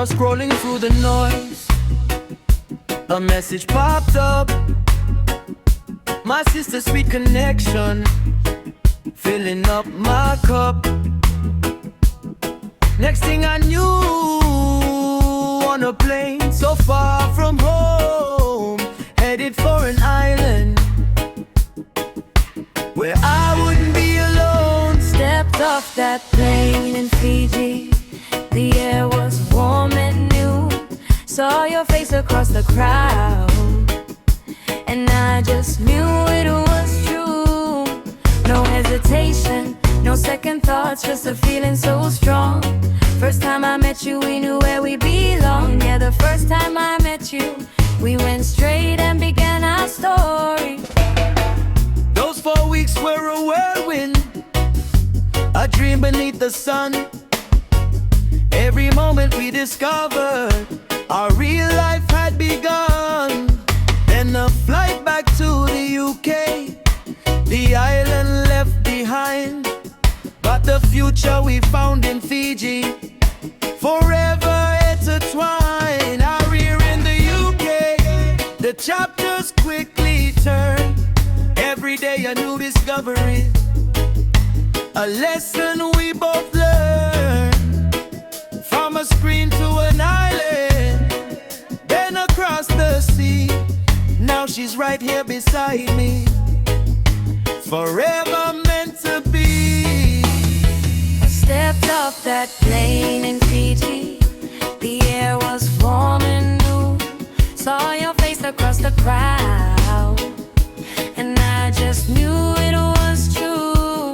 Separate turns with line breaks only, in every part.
Just scrolling through the noise, a message popped up. My sister's sweet connection, filling up my cup. Next thing I knew, on a plane so far from home, headed for an island where I wouldn't be alone.
Stepped off that plane in Fiji. The air was warm and new. Saw your face across the crowd, and I just knew it was true. No hesitation, no second thoughts, just a feeling so strong. First time I met you, we knew where we belonged. Yeah, the first time I met you, we went straight and began our story.
Those 4 weeks were a whirlwind, a dream beneath the sun. Every moment we discovered our real life had begun. Then a flight back to the UK, the island left behind. But the future we found in Fiji, forever intertwined. Our here in the UK, the chapters quickly turn. Every day a new discovery, a lesson we both learn. From a screen to an island, then across the sea. Now she's right here beside me, forever meant to be.
I stepped off that plane in Fiji. The air was warm and new. Saw your face across the crowd, and I just knew it was true.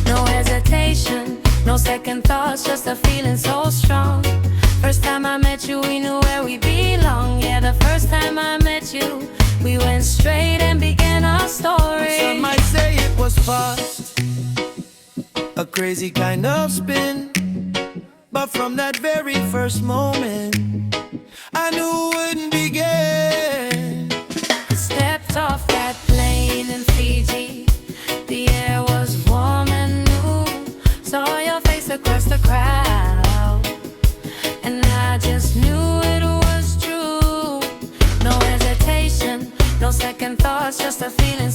No hesitation, no second thoughts, just a feeling so strong. First time I met you, we knew where we belong. Yeah, the first time I met you, we went straight and began our story.
Some might say it was fast, a crazy kind of spin. But from that very first moment, I knew it wouldn't begin.
Stepped off that plane in Fiji. The air was warm and new. Saw your face across the crowd, and I just knew it was true. No hesitation, no second thoughts, just a feeling